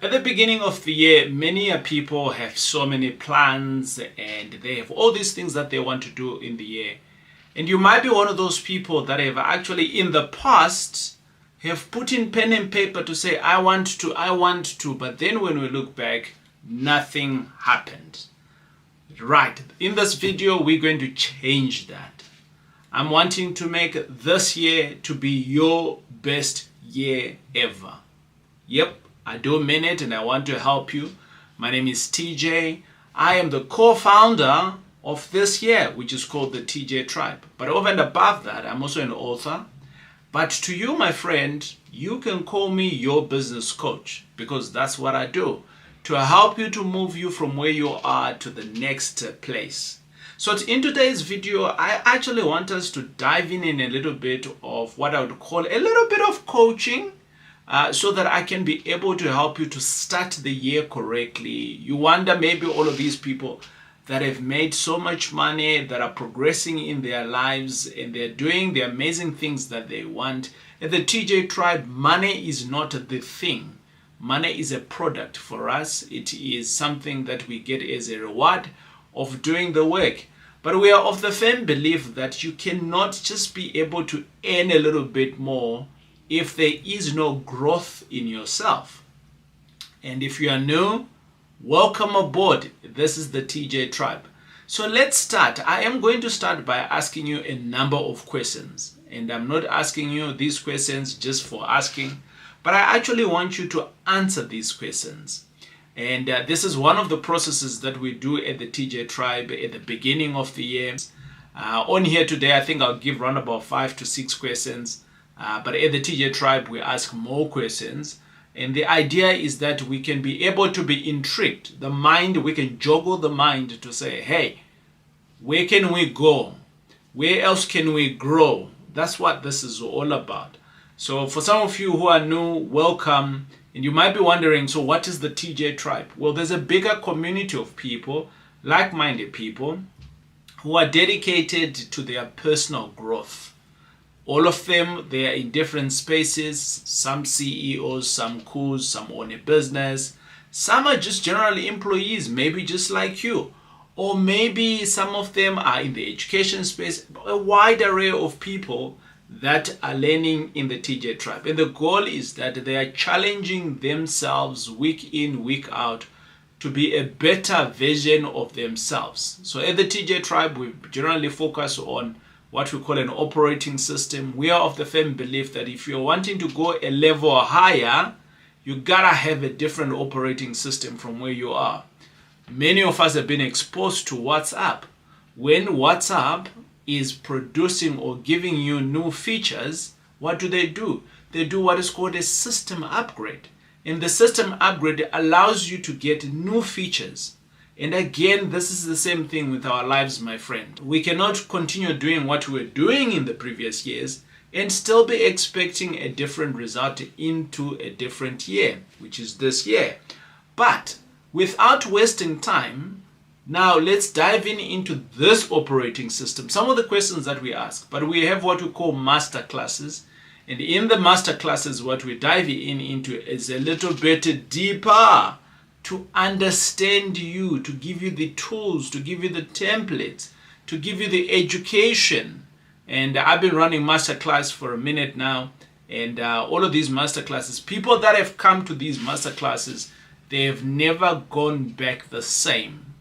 At the beginning of the year, many people have so many plans and they have all these things that they want to do in the year. And you might be one of those people that have actually in the past have put in pen and paper to say, I want to, but then when we look back, nothing happened. Right, in this video, we're going to change that. I'm wanting to make this year to be your best year ever. Yep, I do mean it and I want to help you. My name is TJ. I am the co-founder of this year, which is called the TJ Tribe. But over and above that, I'm also an author. But to you, my friend, you can call me your business coach because that's what I do, to help you to move you from where you are to the next place. So in today's video, I actually want us to dive in a little bit of what I would call a little bit of coaching, so that I can be able to help you to start the year correctly. You wonder, maybe all of these people that have made so much money, that are progressing in their lives, and they're doing the amazing things that they want. At the TJ Tribe, money is not the thing. Money is a product for us. It is something that we get as a reward of doing the work. But we are of the firm belief that you cannot just be able to earn a little bit more if there is no growth in yourself. And if you are new, welcome aboard. This is the TJ Tribe. So let's start. I am going to start by asking you a number of questions. And I'm not asking you these questions just for asking, but I actually want you to answer these questions. And this is one of the processes that we do at the TJ Tribe at the beginning of the year. On here today, I think I'll give around about 5 to 6 questions. But at the TJ Tribe, we ask more questions. And the idea is that we can be able to be intrigued. The mind, we can juggle the mind to say, hey, where can we go? Where else can we grow? That's what this is all about. So for some of you who are new, welcome. And you might be wondering, so what is the TJ Tribe? Well, there's a bigger community of people, like-minded people, who are dedicated to their personal growth. All of them, they are in different spaces. Some CEOs, some COOs, some own a business. Some are just generally employees, maybe just like you. Or maybe some of them are in the education space. A wide array of people that are learning in the TJ Tribe. And the goal is that they are challenging themselves week in, week out to be a better version of themselves. So at the TJ Tribe, we generally focus on what we call an operating system. We are of the firm belief that if you're wanting to go a level higher, you gotta have a different operating system from where you are. Many of us have been exposed to WhatsApp. When WhatsApp is producing or giving you new features, what do? They do what is called a system upgrade. And the system upgrade allows you to get new features. And again, this is the same thing with our lives, my friend. We cannot continue doing what we were doing in the previous years and still be expecting a different result into a different year, which is this year. But without wasting time, now let's dive into this operating system. Some of the questions that we ask, but we have what we call master classes. And in the master classes, what we dive into is a little bit deeper to understand you, to give you the tools, to give you the templates, to give you the education. And I've been running masterclass for a minute now. And all of these masterclasses, people that have come to these masterclasses, they have never gone back the same.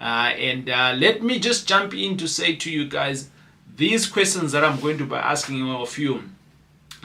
Let me just jump in to say to you guys, these questions that I'm going to be asking of you,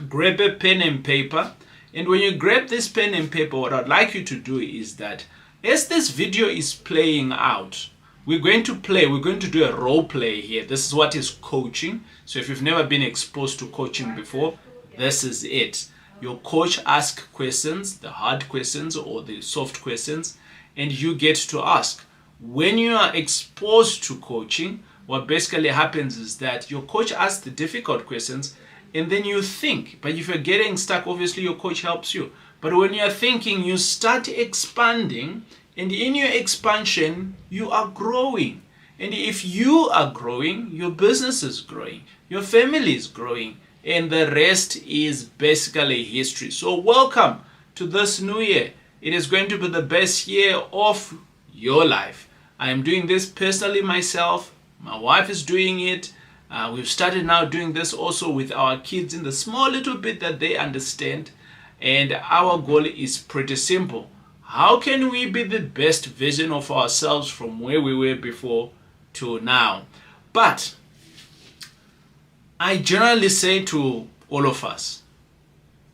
grab a pen and paper. And when you grab this pen and paper, what I'd like you to do is that as this video is playing out, we're going to do a role play here. This is what is coaching. So if you've never been exposed to coaching before, this is it. Your coach asks questions, the hard questions or the soft questions, and you get to ask. When you are exposed to coaching, what basically happens is that your coach asks the difficult questions and then you think. But if you're getting stuck, obviously your coach helps you. But when you're thinking, you start expanding, and in your expansion, you are growing. And if you are growing, your business is growing, your family is growing, and the rest is basically history. So welcome to this new year. It is going to be the best year of your life. I am doing this personally myself. My wife is doing it. We've started now doing this also with our kids in the small little bit that they understand. And our goal is pretty simple. How can we be the best version of ourselves from where we were before to now? But I generally say to all of us,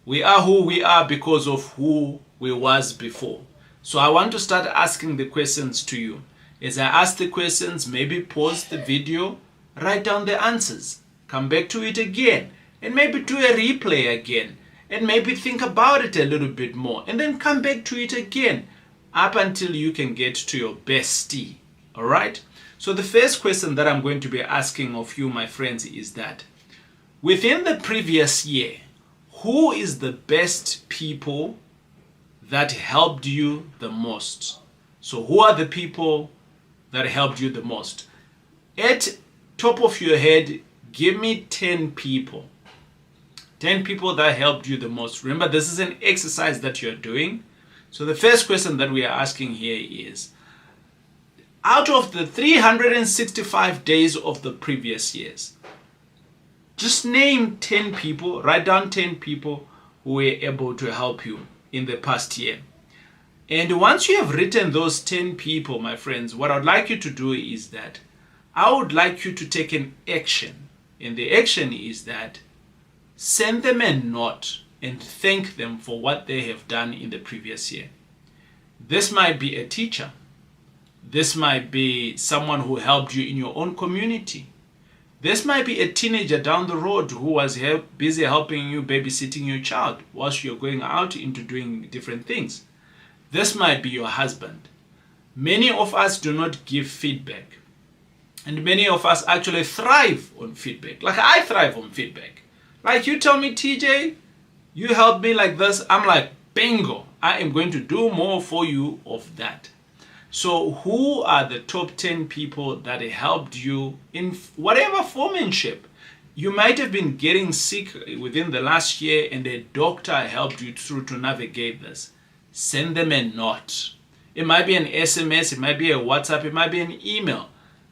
we are who we are because of who we was before. So I want to start asking the questions to you. As I ask the questions, maybe pause the video, write down the answers, come back to it again, and maybe do a replay again, and maybe think about it a little bit more, and then come back to it again, up until you can get to your bestie. All right? So the first question that I'm going to be asking of you, my friends, is that within the previous year, who is the best people that helped you the most? So who are the people that helped you the most? At top of your head, give me 10 people. 10 people that helped you the most. Remember, this is an exercise that you're doing. So the first question that we are asking here is, out of the 365 days of the previous years, just name 10 people, write down 10 people who were able to help you in the past year. And once you have written those 10 people, my friends, what I'd like you to do is that I would like you to take an action. And the action is that send them a note and thank them for what they have done in the previous year. This might be a teacher. This might be someone who helped you in your own community. This might be a teenager down the road who was busy helping you babysitting your child whilst you're going out into doing different things. This might be your husband. Many of us do not give feedback. And many of us actually thrive on feedback. Like I thrive on feedback. Like you tell me, TJ, you help me like this. I'm like, bingo, I am going to do more for you of that. So who are the top 10 people that helped you in whatever foremanship? You might have been getting sick within the last year and a doctor helped you through to navigate this. Send them a note. It might be an SMS, it might be a WhatsApp, it might be an email.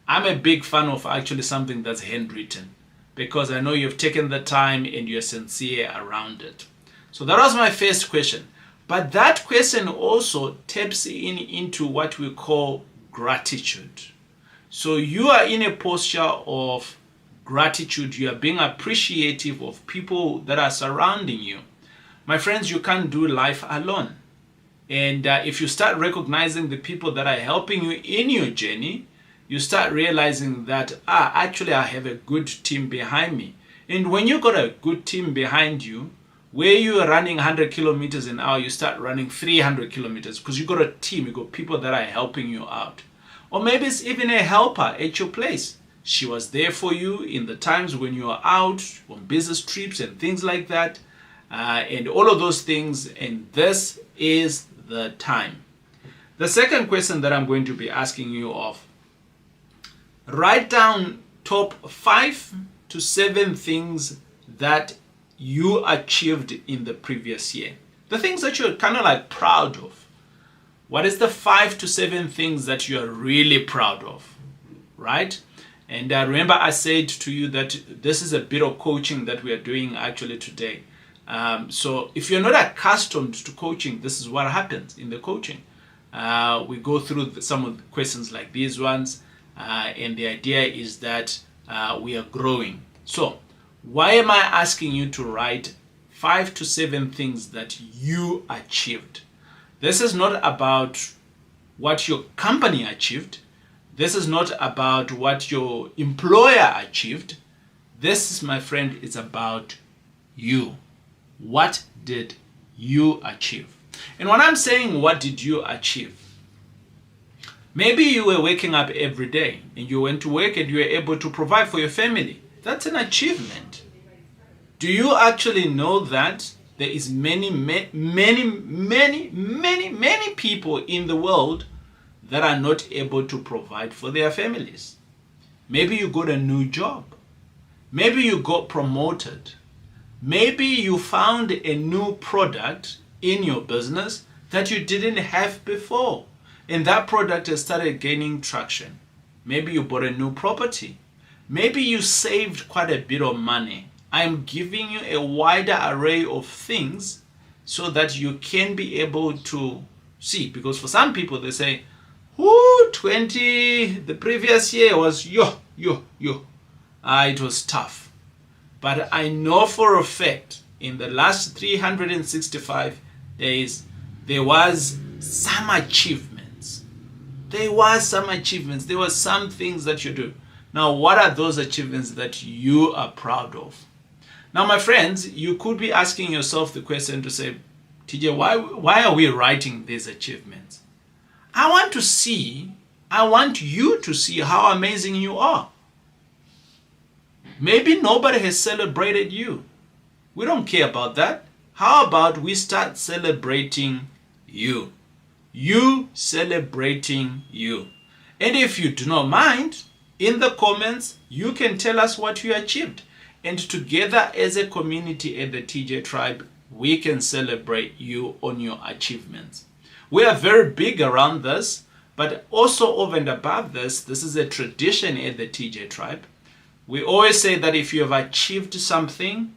I'm a big fan of actually something that's handwritten because I know you've taken the time and you're sincere around it. So that was my first question. But that question also taps into what we call gratitude. So you are in a posture of gratitude. You are being appreciative of people that are surrounding you. My friends, you can't do life alone. And if you start recognizing the people that are helping you in your journey, you start realizing that, actually I have a good team behind me. And when you got a good team behind you, where you are running 100 kilometers an hour, you start running 300 kilometers because you got a team, you got people that are helping you out. Or maybe it's even a helper at your place. She was there for you in the times when you are out on business trips and things like that, and all of those things, and this is the time. The second question that I'm going to be asking you of, write down top 5 to 7 things that you achieved in the previous year. The things that you're kind of like proud of. What is the 5 to 7 things that you're really proud of, right? And remember I said to you that this is a bit of coaching that we are doing actually today. So if you're not accustomed to coaching, this is what happens in the coaching. We go through some of the questions like these ones, and the idea is that we are growing. So why am I asking you to write 5 to 7 things that you achieved? This is not about what your company achieved. This is not about what your employer achieved. This is, my friend, is about you. What did you achieve? And when I'm saying what did you achieve, maybe you were waking up every day and you went to work and you were able to provide for your family. That's an achievement. Do you actually know that there is many people in the world that are not able to provide for their families? Maybe you got a new job. Maybe you got promoted. Maybe you found a new product in your business that you didn't have before. And that product has started gaining traction. Maybe you bought a new property. Maybe you saved quite a bit of money. I'm giving you a wider array of things so that you can be able to see. Because for some people, they say, whoo, the previous year was it was tough. But I know for a fact, in the last 365 days, there was some achievements. There were some things that you do. Now, what are those achievements that you are proud of? Now, my friends, you could be asking yourself the question to say, TJ, why are we writing these achievements? I want you to see how amazing you are. Maybe nobody has celebrated you. We don't care about that. How about we start celebrating you? You celebrating you. And if you do not mind, in the comments, you can tell us what you achieved. And together as a community at the TJ Tribe, we can celebrate you on your achievements. We are very big around this, but also over and above this, this is a tradition at the TJ Tribe. We always say that if you have achieved something,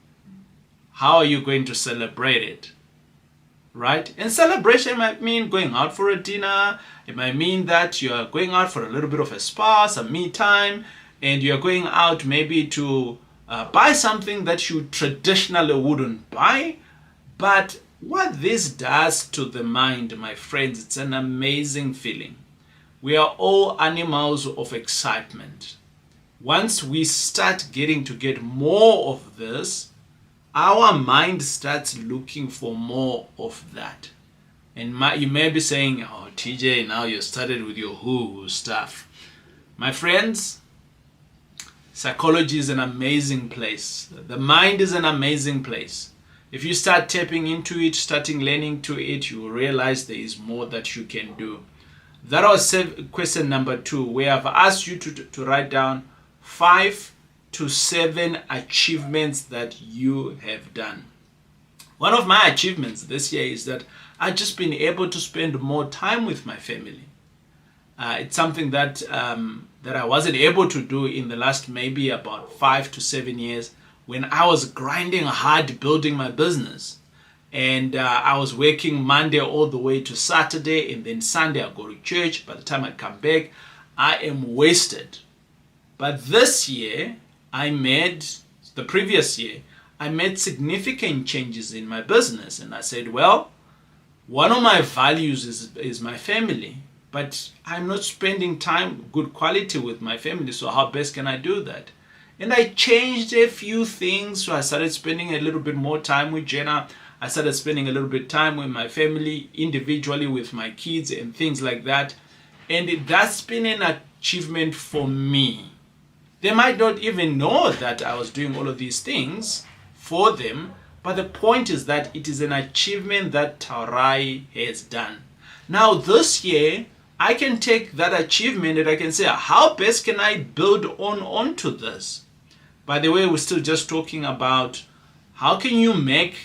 how are you going to celebrate it? Right? And celebration might mean going out for a dinner. It might mean that you are going out for a little bit of a spa, some me time, and you are going out maybe to buy something that you traditionally wouldn't buy. But what this does to the mind, my friends, it's an amazing feeling. We are all animals of excitement. Once we start getting to get more of this, our mind starts looking for more of that. And you may be saying, oh, TJ, now you started with your who stuff. My friends, psychology is an amazing place. The mind is an amazing place. If you start tapping into it, starting learning to it, you will realize there is more that you can do. That was question number 2, where I've asked you to write down 5 to 7 achievements that you have done. One of my achievements this year is that I've just been able to spend more time with my family. It's something that I wasn't able to do in the last maybe about 5 to 7 years when I was grinding hard building my business. And I was working Monday all the way to Saturday, and then Sunday I go to church. By the time I come back, I am wasted. But this year, the previous year, I made significant changes in my business. And I said, well, one of my values is my family, but I'm not spending time, good quality with my family. So how best can I do that? And I changed a few things. So I started spending a little bit more time with Jenna. I started spending a little bit of time with my family, individually with my kids and things like that. And that's been an achievement for me. They might not even know that I was doing all of these things for them, but the point is that it is an achievement that Taurai has done. Now this year, I can take that achievement and I can say, how best can I build onto this? By the way, we're still just talking about how can you make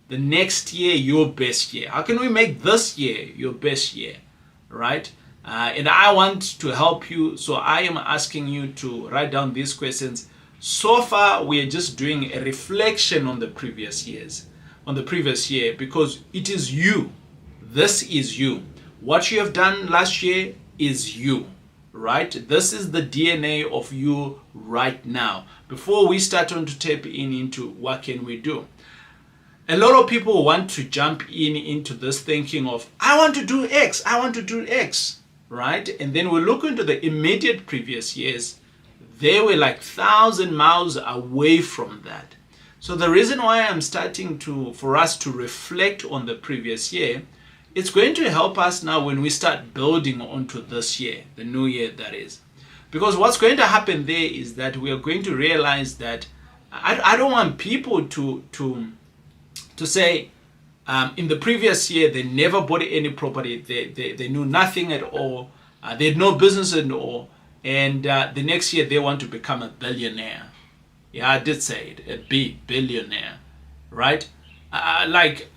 the next year your best year? How can we make this year your best year, right? And I want to help you, so I am asking you to write down these questions. So far, we are just doing a reflection on the previous year, because it is you. This is you. What you have done last year is you, right? This is the DNA of you right now. Before we start on to tap into what can we do. A lot of people want to jump into this thinking of, I want to do X, right? And then we look into the immediate previous years, they were like 1,000 miles away from that. So the reason why I'm starting for us to reflect on the previous year, it's going to help us now when we start building onto this year, the new year that is. Because what's going to happen there is that we are going to realize that I don't want people to say in the previous year they never bought any property, they knew nothing at all, they had no business at all, and the next year they want to become a billionaire. Yeah, I did say it, a billionaire, right? I'm like,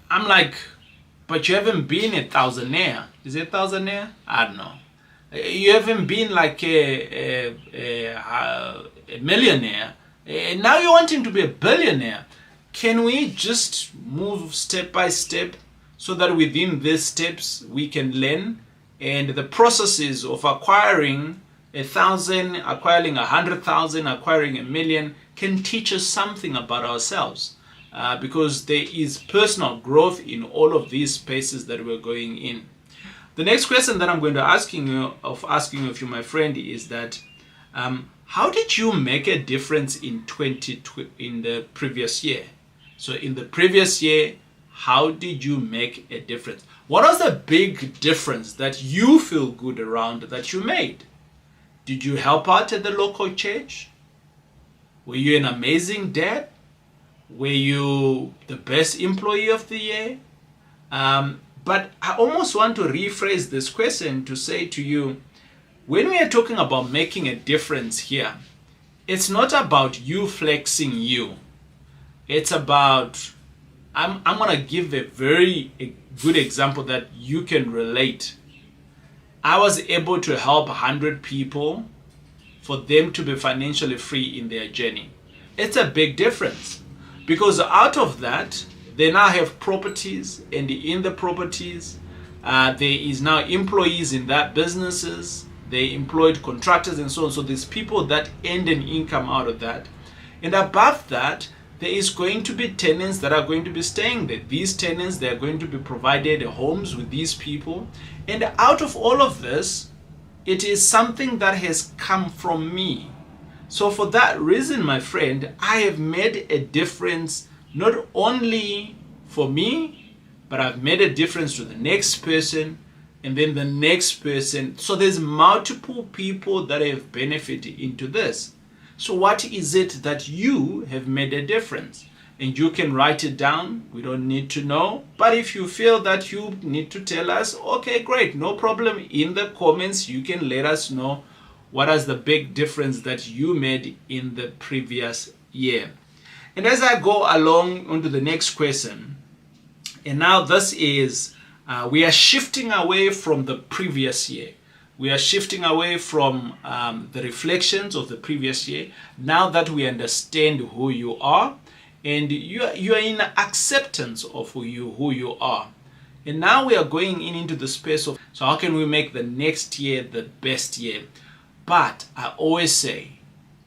but you haven't been a thousandaire. Is it thousandaire? I don't know. You haven't been like a millionaire. Now you're wanting to be a billionaire. Can we just move step by step so that within these steps we can learn? And the processes of acquiring 1,000, acquiring 100,000, acquiring 1,000,000 can teach us something about ourselves. Because there is personal growth in all of these spaces that we're going in. The next question that I'm going to asking you of you, my friend, is that how did you make a difference in the previous year? So in the previous year, how did you make a difference? What was the big difference that you feel good around that you made? Did you help out at the local church? Were you an amazing dad? Were you the best employee of the year? But I almost want to rephrase this question to say to you, when we are talking about making a difference here, it's not about you flexing you. It's about, I'm going to give a very good example that you can relate. I was able to help 100 people for them to be financially free in their journey. It's a big difference. Because out of that, they now have properties, and in the properties, there is now employees in that businesses, they employed contractors and so on. So there's people that earn an income out of that. And above that, there is going to be tenants that are going to be staying there. These tenants, they are going to be provided homes with these people. And out of all of this, it is something that has come from me. So for that reason, my friend, I have made a difference not only for me, but I've made a difference to the next person and then the next person. So there's multiple people that have benefited into this. So what is it that you have made a difference? And you can write it down. We don't need to know. But if you feel that you need to tell us, okay, great, no problem. In the comments, you can let us know what is the big difference that you made in the previous year. And as I go along onto the next question, and now this is, we are shifting away from the previous year. We are shifting away from the reflections of the previous year. Now that we understand who you are, and you are in acceptance of who you are. And now we are going into the space of, so how can we make the next year the best year? But I always say,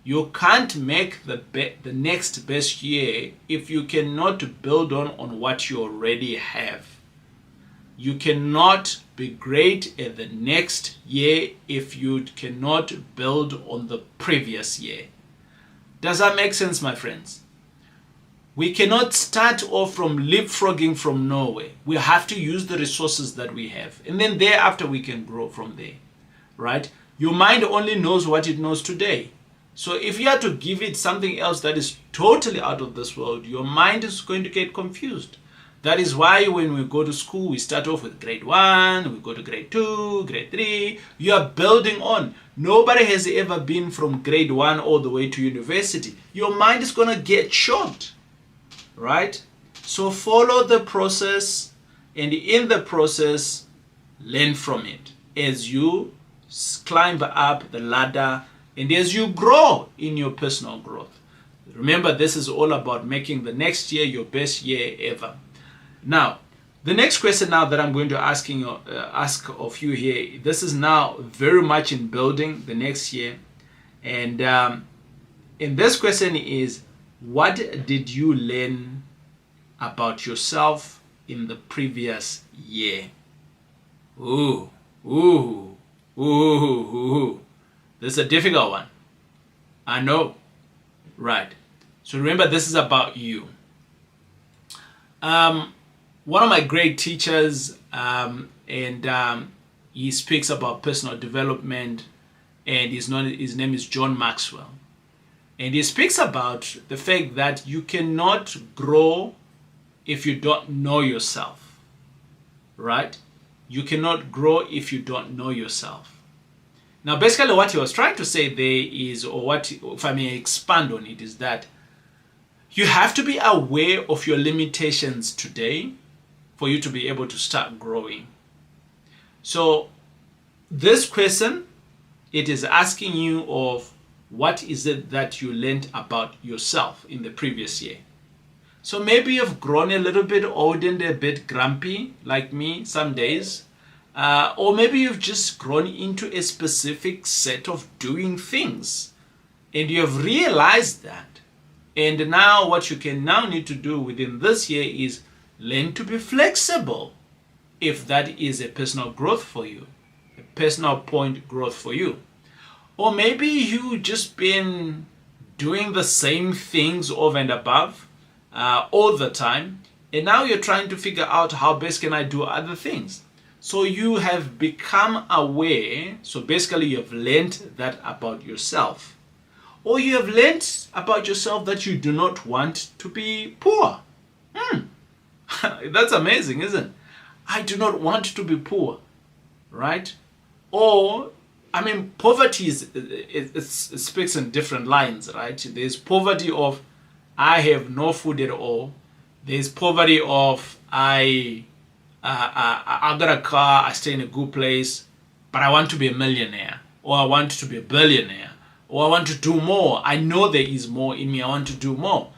you can't make the next best year if you cannot build on what you already have. You cannot be great at the next year if you cannot build on the previous year. Does that make sense, my friends? We cannot start off from leapfrogging from nowhere. We have to use the resources that we have. And then thereafter we can grow from there, right? Your mind only knows what it knows today. So if you have to give it something else that is totally out of this world, your mind is going to get confused. That is why when we go to school, we start off with grade 1, we go to grade 2, grade 3. You are building on. Nobody has ever been from grade 1 all the way to university. Your mind is going to get short, right? So follow the process, and in the process, learn from it as you climb up the ladder and as you grow in your personal growth. Remember, this is all about making the next year your best year ever. Now, the next question now that I'm going to ask of you here, this is now very much in building the next year. And this question is, what did you learn about yourself in the previous year? Ooh. This is a difficult one. I know. Right. So remember, this is about you. One of my great teachers, he speaks about personal development, and his name is John Maxwell. And he speaks about the fact that you cannot grow if you don't know yourself, right? You cannot grow if you don't know yourself. Now, basically what he was trying to say there is, or what, if I may expand on it, is that you have to be aware of your limitations today for you to be able to start growing. So this question, it is asking you of what is it that you learned about yourself in the previous year. So maybe you've grown a little bit old and a bit grumpy like me some days. Or maybe you've just grown into a specific set of doing things and you have realized that. And now what you can now need to do within this year is learn to be flexible, if that is a personal growth for you, a personal point growth for you. Or maybe you just been doing the same things over and above all the time, and now you're trying to figure out how best can I do other things. So you have become aware, so basically you have learned that about yourself. Or you have learned about yourself that you do not want to be poor. That's amazing, isn't it? I do not want to be poor, right? Or, I mean, poverty it speaks in different lines, right? There's poverty of I have no food at all. There's poverty of I got a car, I stay in a good place, but I want to be a millionaire, or I want to be a billionaire, or I want to do more. I know there is more in me. I want to do more.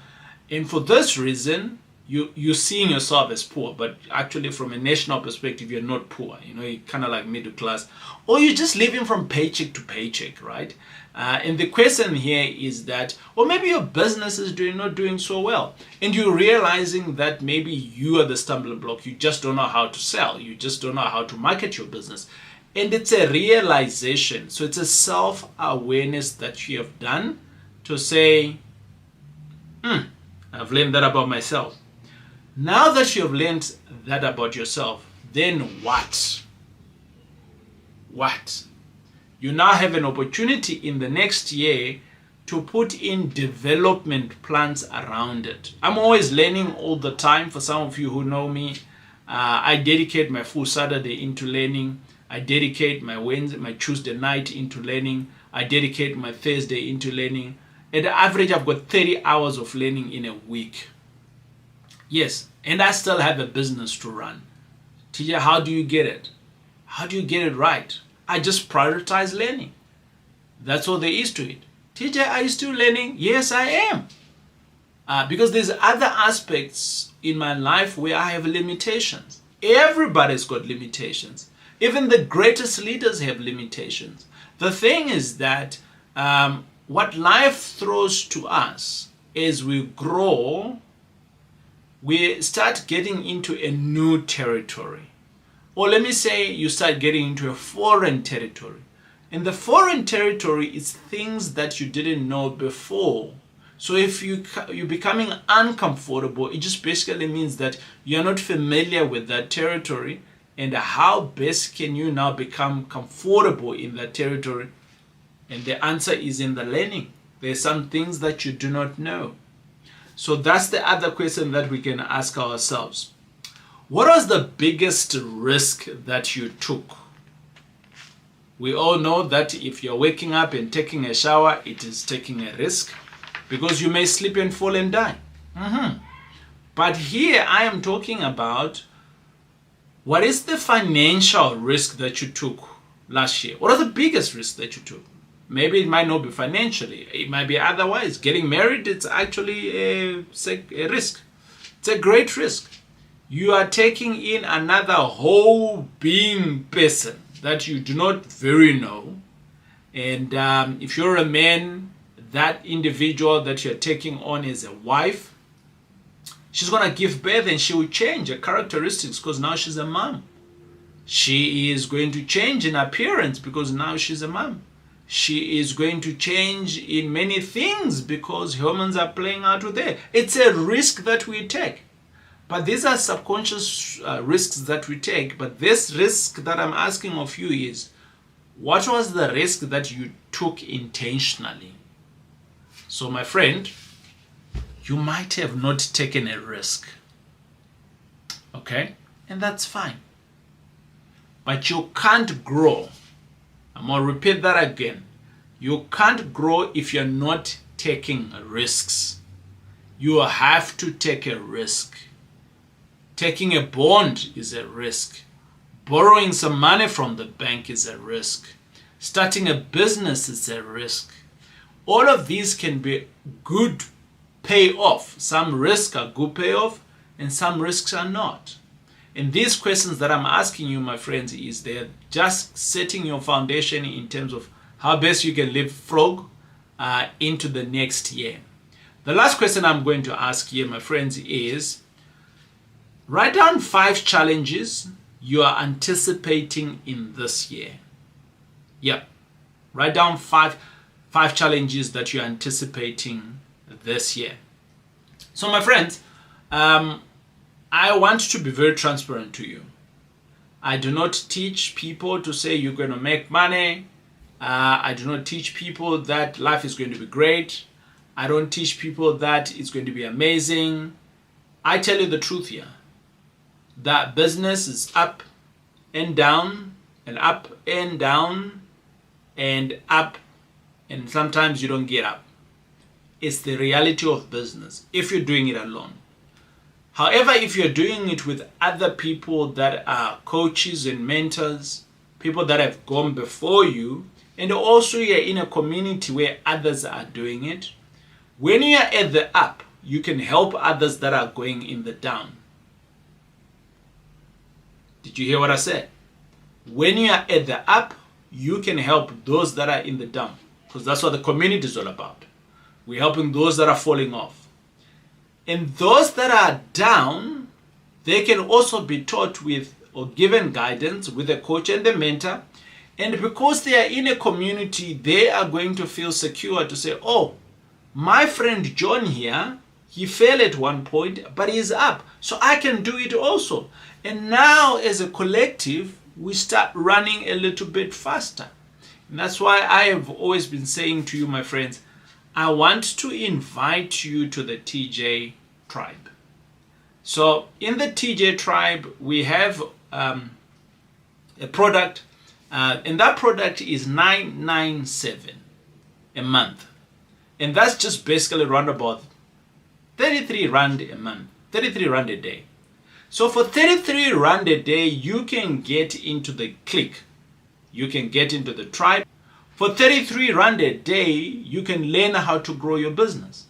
And for this reason, you're seeing yourself as poor, but actually from a national perspective, you're not poor. You're kind of like middle class, or you're just living from paycheck to paycheck, right? And the question here is that, or maybe your business is not doing so well, and you're realizing that maybe you are the stumbling block. You just don't know how to sell. You just don't know how to market your business. And it's a realization. So it's a self-awareness that you have done to say, I've learned that about myself. Now that you have learned that about yourself, then what? What? You now have an opportunity in the next year to put in development plans around it. I'm always learning all the time. For some of you who know me, I dedicate my full Saturday into learning. I dedicate my Tuesday night into learning. I dedicate my Thursday into learning. At average, I've got 30 hours of learning in a week. Yes, and I still have a business to run. Teacher, how do you get it? How do you get it right? I just prioritize learning. That's all there is to it. Teacher, are you still learning? Yes, I am. Because there's other aspects in my life where I have limitations. Everybody's got limitations. Even the greatest leaders have limitations. The thing is that what life throws to us as we grow, we start getting into a new territory. Or let me say you start getting into a foreign territory. And the foreign territory is things that you didn't know before. So if you're becoming uncomfortable, it just basically means that you're not familiar with that territory. And how best can you now become comfortable in that territory? And the answer is in the learning. There's some things that you do not know. So that's the other question that we can ask ourselves. What was the biggest risk that you took? We all know that if you're waking up and taking a shower, it is taking a risk because you may slip and fall and die. But here I am talking about what is the financial risk that you took last year? What are the biggest risks that you took? Maybe it might not be financially. It might be otherwise. Getting married, it's actually a risk. It's a great risk. You are taking in another whole being person that you do not very know. And if you're a man, that individual that you're taking on is a wife. She's going to give birth and she will change her characteristics because now she's a mom. She is going to change in appearance because now she's a mom. She is going to change in many things because hormones are playing out with her. It's a risk that we take. But these are subconscious risks that we take. But this risk that I'm asking of you is, what was the risk that you took intentionally? So my friend, you might have not taken a risk. Okay? And that's fine. But you can't grow. I'm going to repeat that again. You can't grow if you're not taking risks. You have to take a risk. Taking a bond is a risk. Borrowing some money from the bank is a risk. Starting a business is a risk. All of these can be good payoff. Some risks are good payoff and some risks are not. And these questions that I'm asking you, my friends, is they're just setting your foundation in terms of how best you can live frog into the next year. The last question I'm going to ask here, my friends, is write down 5 challenges you are anticipating in this year. Yep. Write down five challenges that you're anticipating this year. So my friends, I want to be very transparent to you. I do not teach people to say you're going to make money. I do not teach people that life is going to be great. I don't teach people that it's going to be amazing. I tell you the truth here. That business is up and down and up and down and up, and sometimes you don't get up. It's the reality of business if you're doing it alone. However, if you're doing it with other people that are coaches and mentors, people that have gone before you, and also you're in a community where others are doing it, when you're at the up, you can help others that are going in the down. Did you hear what I said? When you are at the up, you can help those that are in the down, because that's what the community is all about. We're helping those that are falling off. And those that are down, they can also be taught with or given guidance with a coach and a mentor. And because they are in a community, they are going to feel secure to say, oh, my friend John here, he fell at one point, but he's up. So I can do it also. And now as a collective, we start running a little bit faster. And that's why I have always been saying to you, my friends, I want to invite you to the TJ tribe. So in the TJ tribe, we have a product, and that product is $997 a month. And that's just basically around about 33 Rand a month, 33 Rand a day. So for 33 Rand a day, you can get into the clique. You can get into the tribe. For 33 Rand a day, you can learn how to grow your business.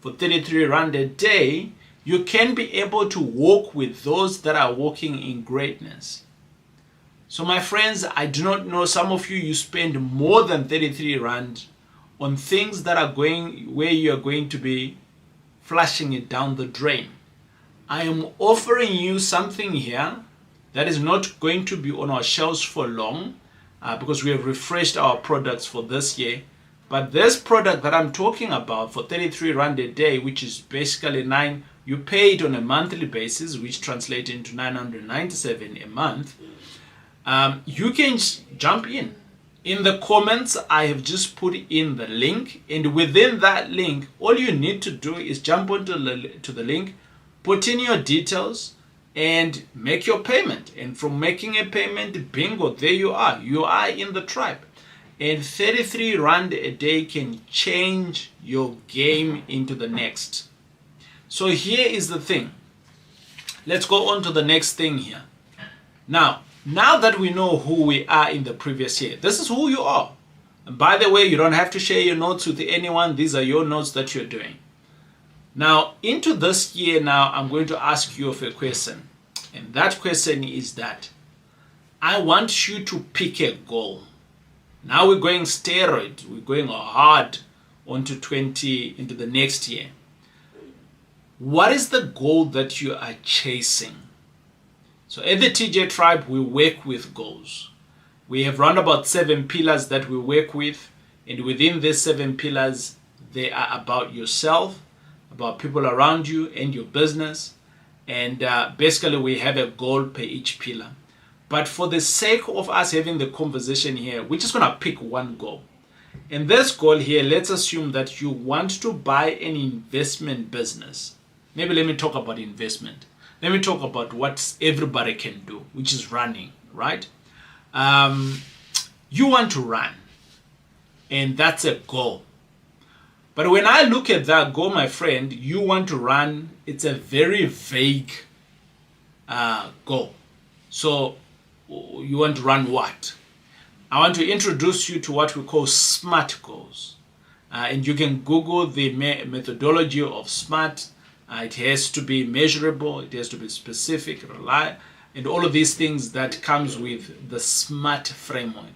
For 33 Rand a day, you can be able to walk with those that are walking in greatness. So my friends, I do not know, some of you, you spend more than 33 Rand on things that are going where you are going to be flushing it down the drain. I am offering you something here that is not going to be on our shelves for long because we have refreshed our products for this year. But this product that I'm talking about for 33 Rand a day, which is basically you pay it on a monthly basis, which translates into 997 a month. You can jump in. In the comments, I have just put in the link, and within that link, all you need to do is jump onto the link, put in your details, and make your payment. And from making a payment, bingo, there you are. You are in the tribe. And 33 Rand a day can change your game into the next. So here is the thing. Let's go on to the next thing here. Now that we know who we are in the previous year, this is who you are. And by the way, you don't have to share your notes with anyone. These are your notes that you're doing. Now, into this year now, I'm going to ask you of a question. And that question is that I want you to pick a goal. Now we're going steroid. We're going hard into the next year. What is the goal that you are chasing? So at the TJ tribe, we work with goals. We have around about 7 pillars that we work with. And within these 7 pillars, they are about yourself, about people around you and your business. And basically, we have a goal per each pillar. But for the sake of us having the conversation here, we're just going to pick one goal. And this goal here, let's assume that you want to buy an investment business. Maybe let me talk about investment. Let me talk about what everybody can do, which is running, right? You want to run, and that's a goal. But when I look at that goal, my friend, you want to run, it's a very vague goal. So you want to run what? I want to introduce you to what we call SMART goals. And you can Google the methodology of SMART. It has to be measurable, it has to be specific, reliable, and all of these things that comes with the SMART framework.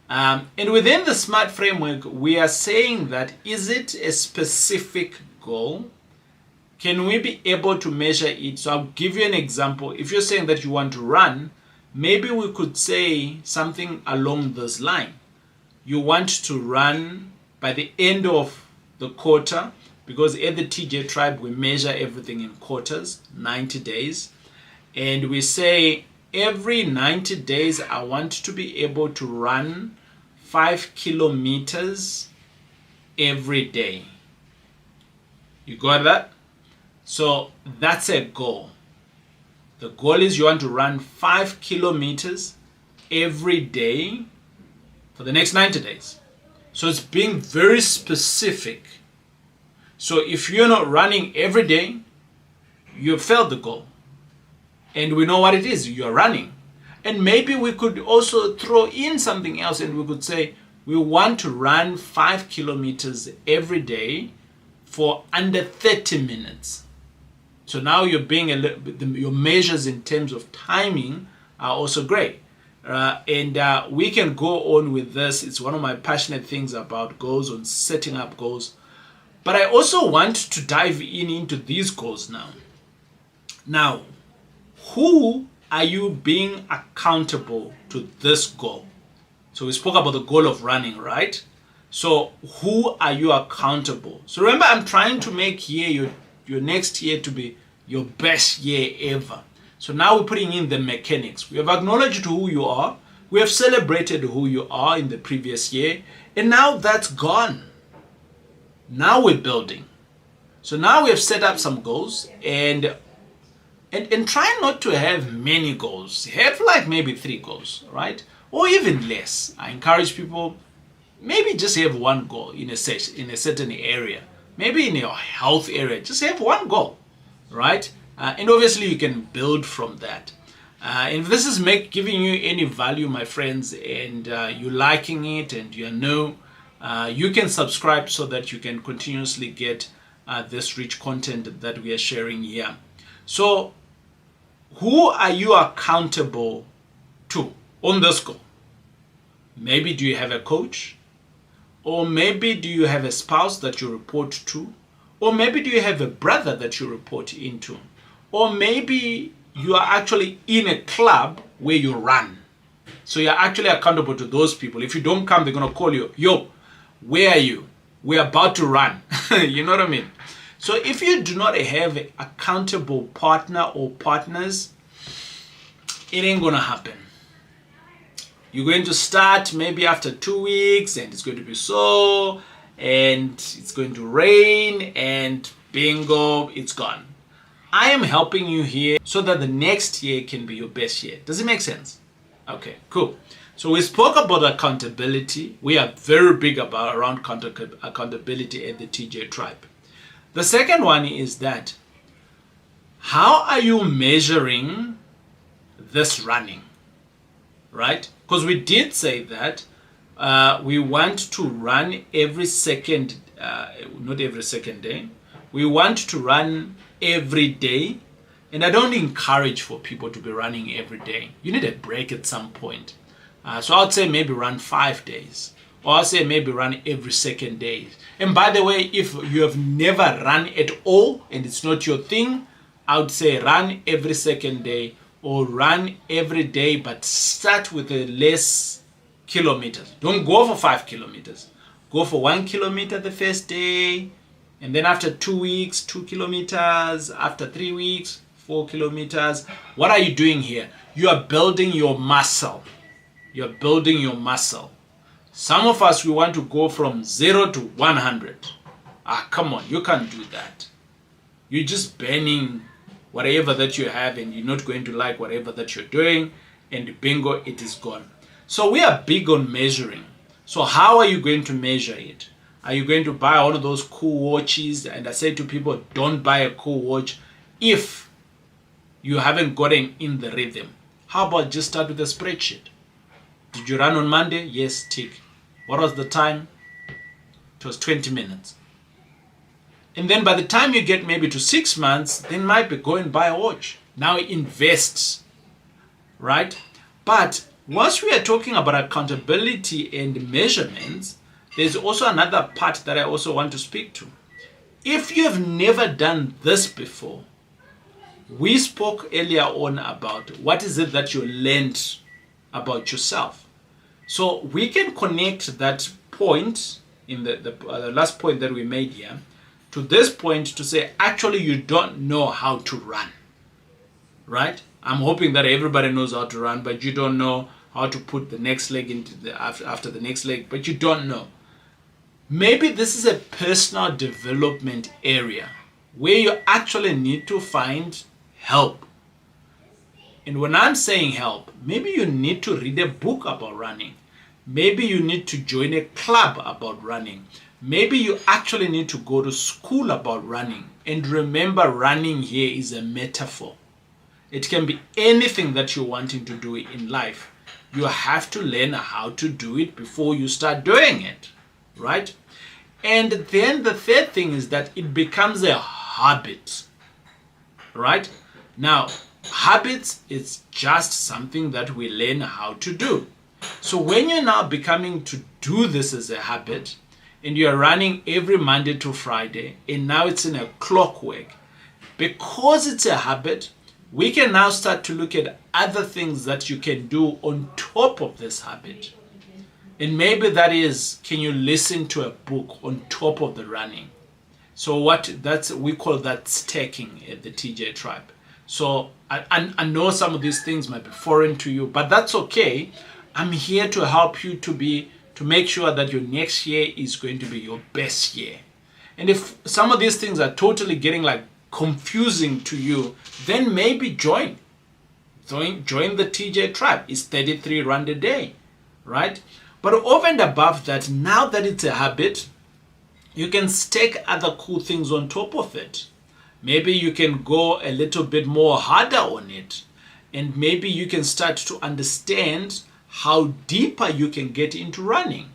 And within the SMART framework, we are saying that, is it a specific goal? Can we be able to measure it? So I'll give you an example. If you're saying that you want to run, maybe we could say something along this line. You want to run by the end of the quarter, because at the TJ Tribe, we measure everything in quarters, 90 days. And we say every 90 days, I want to be able to run 5 kilometers every day. You got that? So that's a goal. The goal is you want to run 5 kilometers every day for the next 90 days. So it's being very specific. So if you're not running every day, you've failed the goal. And we know what it is, you're running. And maybe we could also throw in something else, and we could say we want to run 5 kilometers every day for under 30 minutes. So now you're being your measures in terms of timing are also great. And we can go on with this. It's one of my passionate things about goals, on setting up goals. But I also want to dive into these goals now. Now, who are you being accountable to this goal? So we spoke about the goal of running, right? So who are you accountable? So remember, I'm trying to make your next year to be your best year ever. So now we're putting in the mechanics. We have acknowledged who you are. We have celebrated who you are in the previous year. And now that's gone. Now we're building. So now we have set up some goals, and try not to have many goals. Have like maybe 3 goals, right? Or even less. I encourage people, maybe just have one goal in a certain area. Maybe in your health area, just have one goal, right? And obviously you can build from that. And if this is giving you any value, my friends, and you're liking it and you know, you can subscribe so that you can continuously get this rich content that we are sharing here. So who are you accountable to on this goal? Maybe do you have a coach? Or maybe do you have a spouse that you report to? Or maybe do you have a brother that you report into? Or maybe you are actually in a club where you run. So you're actually accountable to those people. If you don't come, they're going to call you, yo, where are you? We're about to run. You know what I mean? So if you do not have an accountable partner or partners, it ain't going to happen. You're going to start maybe after 2 weeks, and it's going to be so, and it's going to rain, and bingo, it's gone. I am helping you here so that the next year can be your best year. Does it make sense? Okay, cool. So we spoke about accountability. We are very big around accountability at the TJ Tribe. The second one is that, how are you measuring this running, right? Because we did say that we want to run every second, not every second day. We want to run every day. And I don't encourage for people to be running every day. You need a break at some point. So I'd say maybe run 5 days. Or I'll say maybe run every second day. And by the way, if you have never run at all and it's not your thing, I would say run every second day, or run every day, but start with a less kilometers. Don't go for 5 kilometers. Go for 1 kilometer the first day, and then after 2 weeks, 2 kilometers. After 3 weeks, 4 kilometers. What are you doing here? You are building your muscle. You're building your muscle. Some of us, we want to go from 0 to 100. Come on, you can't do that. You're just burning whatever that you have, and you're not going to like whatever that you're doing, and bingo, it is gone. So we are big on measuring. So how are you going to measure it? Are you going to buy one of those cool watches? And I say to people, don't buy a cool watch if you haven't gotten in the rhythm. How about just start with a spreadsheet? Did you run on Monday? Yes, tick. What was the time? It was 20 minutes. And then by the time you get maybe to 6 months, then might be go and buy a watch. Now invest, right? But once we are talking about accountability and measurements, there's also another part that I also want to speak to. If you have never done this before, we spoke earlier on about what is it that you learned about yourself. So we can connect that point in the last point that we made here to this point to say, actually, you don't know how to run, right? I'm hoping that everybody knows how to run, but you don't know how to put the next leg into the after the next leg, but you don't know. Maybe this is a personal development area where you actually need to find help. And when I'm saying help, maybe you need to read a book about running. Maybe you need to join a club about running. Maybe you actually need to go to school about running. And remember, running here is a metaphor. It can be anything that you're wanting to do in life. You have to learn how to do it before you start doing it, right? And then the third thing is that it becomes a habit, right? Now, habits is just something that we learn how to do. So when you're now becoming to do this as a habit, and you're running every Monday to Friday, and now it's in a clockwork, because it's a habit, we can now start to look at other things that you can do on top of this habit. And maybe that is, can you listen to a book on top of the running? So we call that stacking at the TJ Tribe. So I know some of these things might be foreign to you, but that's okay. I'm here to help you to make sure that your next year is going to be your best year. And if some of these things are totally getting like confusing to you, then maybe join the TJ Tribe. It's 33 run a day, right? But over and above that, now that it's a habit, you can stack other cool things on top of it. Maybe you can go a little bit more harder on it. And maybe you can start to understand how deeper you can get into running.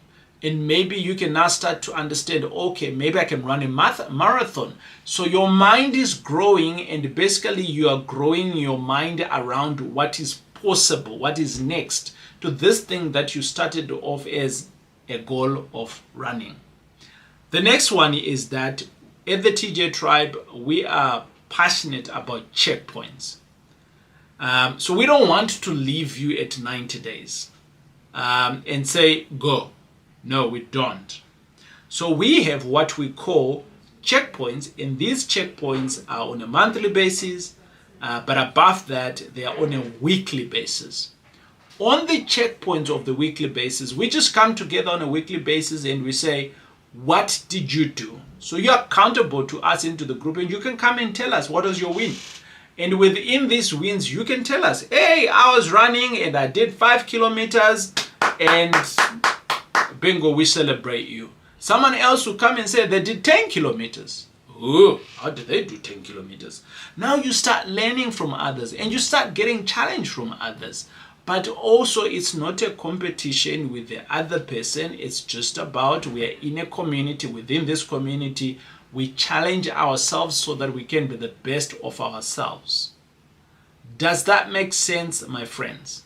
And maybe you can now start to understand, okay, maybe I can run a marathon. So your mind is growing, and basically you are growing your mind around what is possible, what is next to this thing that you started off as a goal of running. The next one is that at the TJ Tribe, we are passionate about checkpoints. So we don't want to leave you at 90 days and say, go. No, we don't. So we have what we call checkpoints, and these checkpoints are on a monthly basis, but above that, they are on a weekly basis. On the checkpoints of the weekly basis, we just come together on a weekly basis and we say, what did you do? So you're accountable to us into the group, and you can come and tell us what was your win. And within these wins, you can tell us, hey, I was running and I did 5 kilometers and bingo, we celebrate you. Someone else will come and say they did 10 kilometers. Oh, how did they do 10 kilometers? Now you start learning from others and you start getting challenged from others. But also, it's not a competition with the other person. It's just about we are in a community. Within this community, we challenge ourselves so that we can be the best of ourselves. Does that make sense, my friends?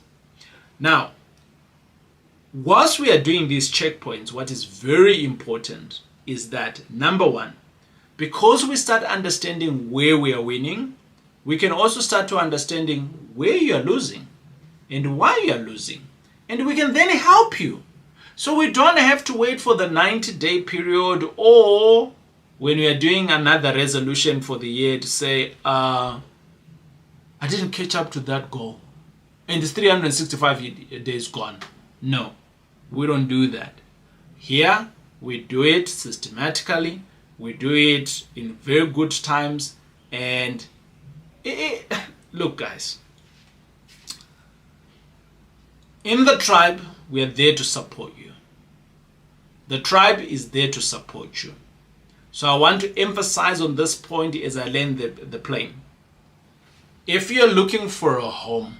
Now, whilst we are doing these checkpoints, what is very important is that, number one, because we start understanding where we are winning, we can also start to understanding where you are losing and why you are losing. And we can then help you. So we don't have to wait for the 90-day period, or when we are doing another resolution for the year to say, I didn't catch up to that goal and it's 365 days gone. No, we don't do that. Here, we do it systematically. We do it in very good times. And look, guys, in the tribe, we are there to support you. The tribe is there to support you. So I want to emphasize on this point as I land the plane. If you're looking for a home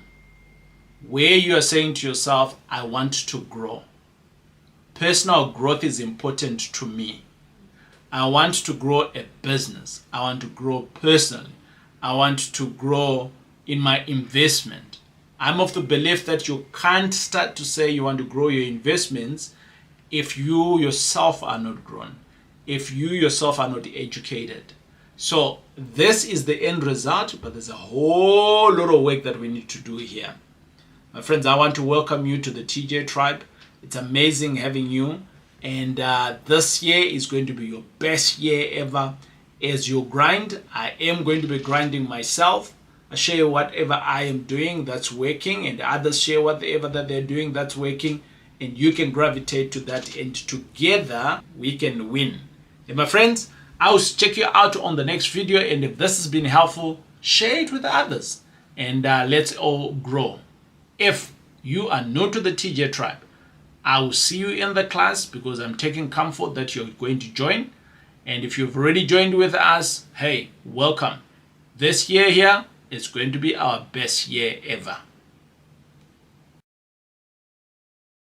where you are saying to yourself, I want to grow, personal growth is important to me. I want to grow a business. I want to grow personally. I want to grow in my investment. I'm of the belief that you can't start to say you want to grow your investments if you yourself are not grown, if you yourself are not educated. So this is the end result, but there's a whole lot of work that we need to do here. My friends, I want to welcome you to the TJ tribe. It's amazing having you. And this year is going to be your best year ever. As you grind, I am going to be grinding myself. I share whatever I am doing that's working, and others share whatever that they're doing that's working, and you can gravitate to that, and together we can win. And my friends, I'll check you out on the next video, and if this has been helpful, share it with others, and let's all grow. If you are new to the TJ tribe, I will see you in the class because I'm taking comfort that you're going to join. And if you've already joined with us, hey, welcome. This year here is going to be our best year ever.